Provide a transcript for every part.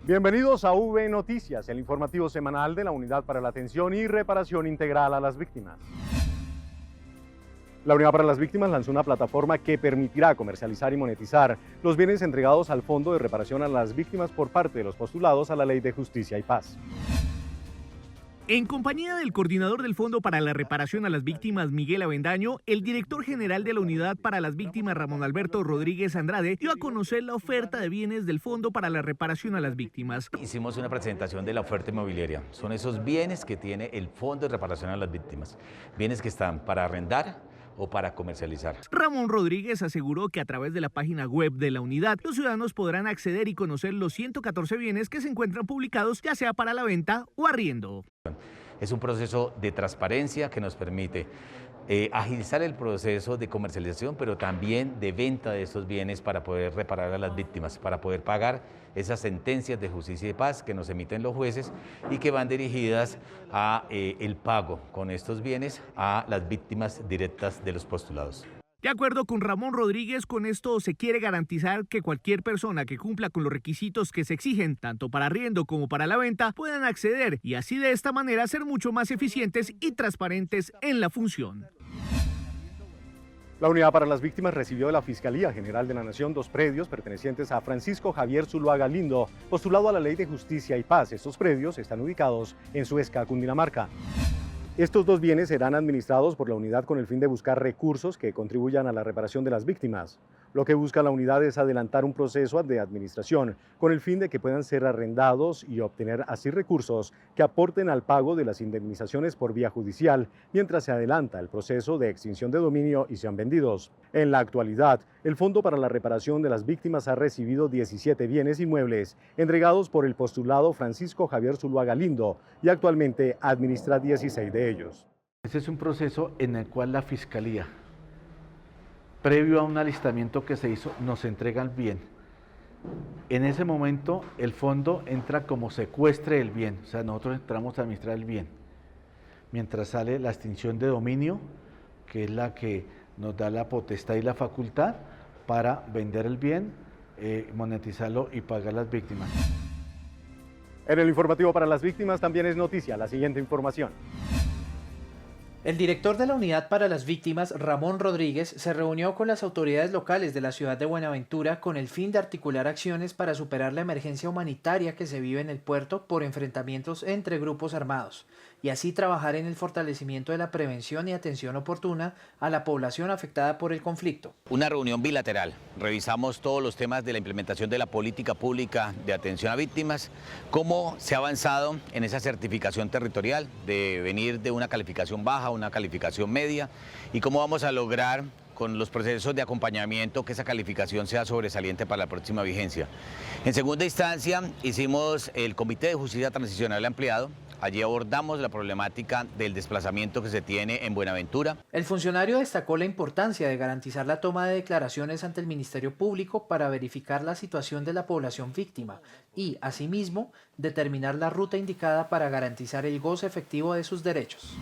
Bienvenidos a V Noticias, el informativo semanal de la Unidad para la Atención y Reparación Integral a las Víctimas. La Unidad para las Víctimas lanzó una plataforma que permitirá comercializar y monetizar los bienes entregados al Fondo de Reparación a las Víctimas por parte de los postulados a la Ley de Justicia y Paz. En compañía del coordinador del Fondo para la Reparación a las Víctimas, Miguel Avendaño, el director general de la Unidad para las Víctimas, Ramón Alberto Rodríguez Andrade, dio a conocer la oferta de bienes del Fondo para la Reparación a las Víctimas. Hicimos una presentación de la oferta inmobiliaria. Son esos bienes que tiene el Fondo de Reparación a las Víctimas. Bienes que están para arrendar o para comercializar. Ramón Rodríguez aseguró que a través de la página web de la unidad, los ciudadanos podrán acceder y conocer los 114 bienes que se encuentran publicados, ya sea para la venta o arriendo. Es un proceso de transparencia que nos permite agilizar el proceso de comercialización, pero también de venta de estos bienes para poder reparar a las víctimas, para poder pagar esas sentencias de justicia y paz que nos emiten los jueces y que van dirigidas a el pago con estos bienes a las víctimas directas de los postulados. De acuerdo con Ramón Rodríguez, con esto se quiere garantizar que cualquier persona que cumpla con los requisitos que se exigen, tanto para arriendo como para la venta, puedan acceder y así de esta manera ser mucho más eficientes y transparentes en la función. La Unidad para las Víctimas recibió de la Fiscalía General de la Nación 2 predios pertenecientes a Francisco Javier Zuluaga Lindo, postulado a la Ley de Justicia y Paz. Estos predios están ubicados en Suezca, Cundinamarca. Estos 2 bienes serán administrados por la unidad con el fin de buscar recursos que contribuyan a la reparación de las víctimas. Lo que busca la unidad es adelantar un proceso de administración con el fin de que puedan ser arrendados y obtener así recursos que aporten al pago de las indemnizaciones por vía judicial mientras se adelanta el proceso de extinción de dominio y sean vendidos. En la actualidad, el Fondo para la Reparación de las Víctimas ha recibido 17 bienes inmuebles entregados por el postulado Francisco Javier Zuluaga Lindo y actualmente administra 16 de ellos. Este es un proceso en el cual la Fiscalía, previo a un alistamiento que se hizo, nos entrega el bien. En ese momento el fondo entra como secuestre del bien, o sea, nosotros entramos a administrar el bien. Mientras sale la extinción de dominio, que es la que nos da la potestad y la facultad para vender el bien, monetizarlo y pagar a las víctimas. En el informativo para las víctimas también es noticia la siguiente información. El director de la Unidad para las Víctimas, Ramón Rodríguez, se reunió con las autoridades locales de la ciudad de Buenaventura con el fin de articular acciones para superar la emergencia humanitaria que se vive en el puerto por enfrentamientos entre grupos armados y así trabajar en el fortalecimiento de la prevención y atención oportuna a la población afectada por el conflicto. Una reunión bilateral. Revisamos todos los temas de la implementación de la política pública de atención a víctimas, cómo se ha avanzado en esa certificación territorial de venir de una calificación baja a una calificación media y cómo vamos a lograr con los procesos de acompañamiento que esa calificación sea sobresaliente para la próxima vigencia. En segunda instancia, hicimos el Comité de Justicia Transicional Ampliado. Allí abordamos la problemática del desplazamiento que se tiene en Buenaventura. El funcionario destacó la importancia de garantizar la toma de declaraciones ante el Ministerio Público para verificar la situación de la población víctima y, asimismo, determinar la ruta indicada para garantizar el goce efectivo de sus derechos.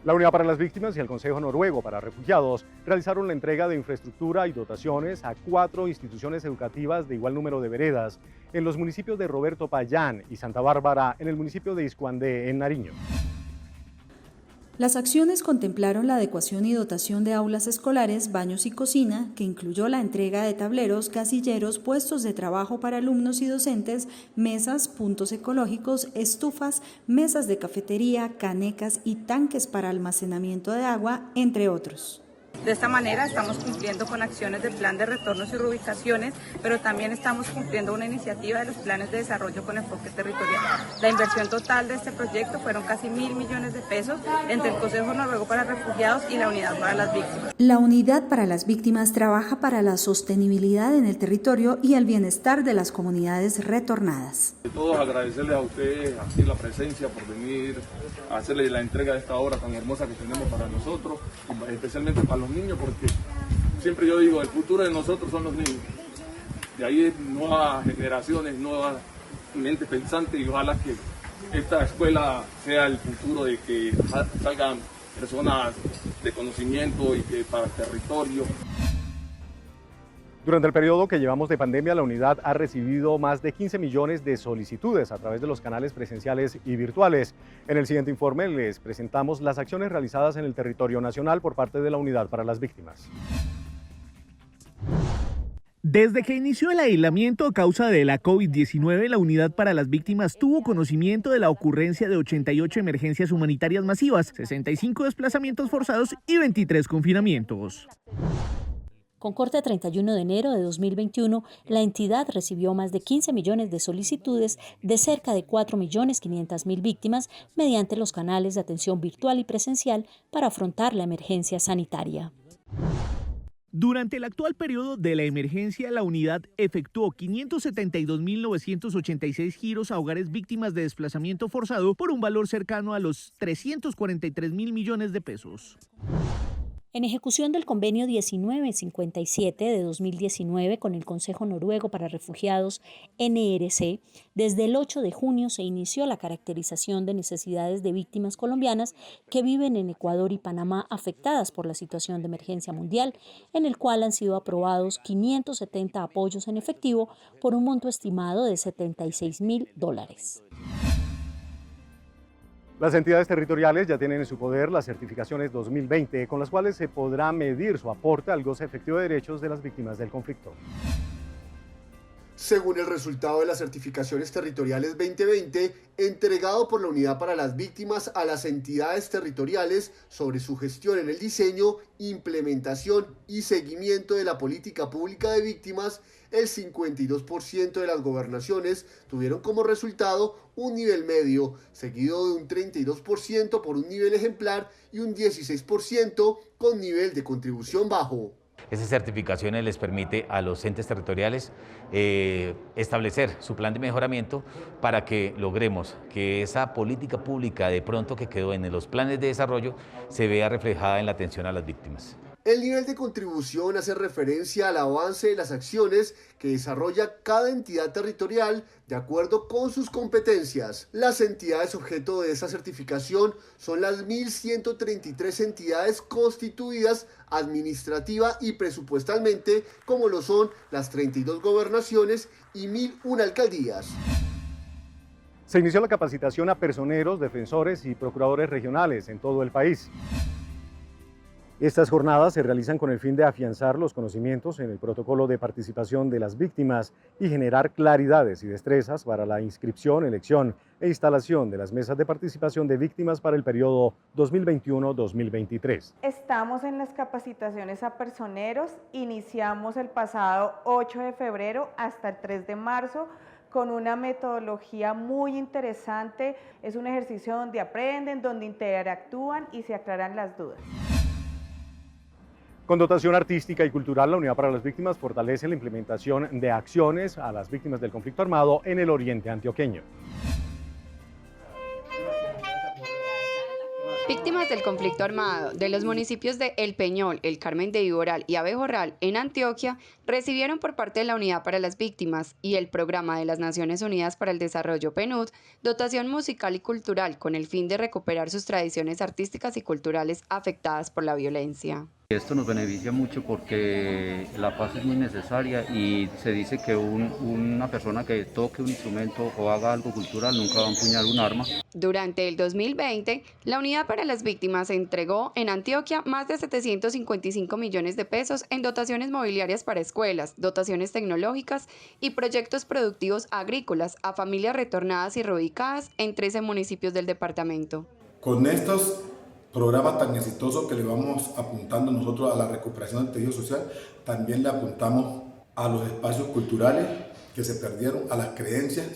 La Unidad para las Víctimas y el Consejo Noruego para Refugiados realizaron la entrega de infraestructura y dotaciones a 4 instituciones educativas de igual número de veredas en los municipios de Roberto Payán y Santa Bárbara en el municipio de Iscuandé, en Nariño. Las acciones contemplaron la adecuación y dotación de aulas escolares, baños y cocina, que incluyó la entrega de tableros, casilleros, puestos de trabajo para alumnos y docentes, mesas, puntos ecológicos, estufas, mesas de cafetería, canecas y tanques para almacenamiento de agua, entre otros. De esta manera estamos cumpliendo con acciones del plan de retornos y reubicaciones, pero también estamos cumpliendo una iniciativa de los planes de desarrollo con enfoque territorial. La inversión total de este proyecto fueron casi 1.000 millones de pesos entre el Consejo Noruego para Refugiados y la Unidad para las Víctimas. La Unidad para las Víctimas trabaja para la sostenibilidad en el territorio y el bienestar de las comunidades retornadas. De todos agradecerles a ustedes aquí la presencia por venir a hacerle la entrega de esta obra tan hermosa que tenemos para nosotros, especialmente para los niños, porque siempre yo digo, el futuro de nosotros son los niños. De ahí nuevas generaciones, nuevas mentes pensantes y ojalá que esta escuela sea el futuro de que salgan personas de conocimiento y que para el territorio. Durante el periodo que llevamos de pandemia, la unidad ha recibido más de 15 millones de solicitudes a través de los canales presenciales y virtuales. En el siguiente informe les presentamos las acciones realizadas en el territorio nacional por parte de la Unidad para las Víctimas. Desde que inició el aislamiento a causa de la COVID-19, la Unidad para las Víctimas tuvo conocimiento de la ocurrencia de 88 emergencias humanitarias masivas, 65 desplazamientos forzados y 23 confinamientos. Con corte a 31 de enero de 2021, la entidad recibió más de 15 millones de solicitudes de cerca de 4.500.000 víctimas mediante los canales de atención virtual y presencial para afrontar la emergencia sanitaria. Durante el actual periodo de la emergencia, la unidad efectuó 572.986 giros a hogares víctimas de desplazamiento forzado por un valor cercano a los 343.000 millones de pesos. En ejecución del convenio 1957 de 2019 con el Consejo Noruego para Refugiados, NRC, desde el 8 de junio se inició la caracterización de necesidades de víctimas colombianas que viven en Ecuador y Panamá afectadas por la situación de emergencia mundial, en el cual han sido aprobados 570 apoyos en efectivo por un monto estimado de $76.000. Las entidades territoriales ya tienen en su poder las certificaciones 2020, con las cuales se podrá medir su aporte al goce efectivo de derechos de las víctimas del conflicto. Según el resultado de las certificaciones territoriales 2020, entregado por la Unidad para las Víctimas a las entidades territoriales sobre su gestión en el diseño, implementación y seguimiento de la política pública de víctimas, el 52% de las gobernaciones tuvieron como resultado un nivel medio, seguido de un 32% por un nivel ejemplar y un 16% con nivel de contribución bajo. Esas certificaciones les permite a los entes territoriales establecer su plan de mejoramiento para que logremos que esa política pública de pronto que quedó en los planes de desarrollo se vea reflejada en la atención a las víctimas. El nivel de contribución hace referencia al avance de las acciones que desarrolla cada entidad territorial de acuerdo con sus competencias. Las entidades objeto de esa certificación son las 1.133 entidades constituidas administrativa y presupuestalmente, como lo son las 32 gobernaciones y 1.001 alcaldías. Se inició la capacitación a personeros, defensores y procuradores regionales en todo el país. Estas jornadas se realizan con el fin de afianzar los conocimientos en el protocolo de participación de las víctimas y generar claridades y destrezas para la inscripción, elección e instalación de las mesas de participación de víctimas para el periodo 2021-2023. Estamos en las capacitaciones a personeros, iniciamos el pasado 8 de febrero hasta el 3 de marzo, con una metodología muy interesante. Es un ejercicio donde aprenden, donde interactúan y se aclaran las dudas. Con dotación artística y cultural, la Unidad para las Víctimas fortalece la implementación de acciones a las víctimas del conflicto armado en el oriente antioqueño. Víctimas del conflicto armado de los municipios de El Peñol, El Carmen de Iboral y Abejorral en Antioquia recibieron por parte de la Unidad para las Víctimas y el Programa de las Naciones Unidas para el Desarrollo PNUD dotación musical y cultural con el fin de recuperar sus tradiciones artísticas y culturales afectadas por la violencia. Esto nos beneficia mucho porque la paz es muy necesaria y se dice que una persona que toque un instrumento o haga algo cultural nunca va a empuñar un arma. Durante el 2020, la Unidad para las Víctimas entregó en Antioquia más de 755 millones de pesos en dotaciones mobiliarias para escuelas, dotaciones tecnológicas y proyectos productivos agrícolas a familias retornadas y reubicadas en 13 municipios del departamento. Con estos programa tan exitoso que le vamos apuntando nosotros a la recuperación del tejido social, también le apuntamos a los espacios culturales que se perdieron, a las creencias.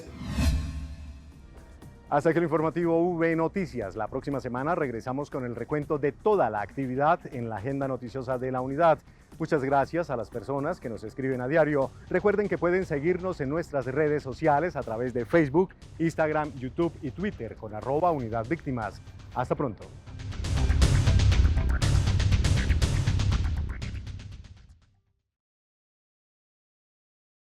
Hasta aquí el informativo V Noticias. La próxima semana regresamos con el recuento de toda la actividad en la agenda noticiosa de la unidad. Muchas gracias a las personas que nos escriben a diario. Recuerden que pueden seguirnos en nuestras redes sociales a través de Facebook, Instagram, YouTube y Twitter con @UnidadVíctimas. Hasta pronto.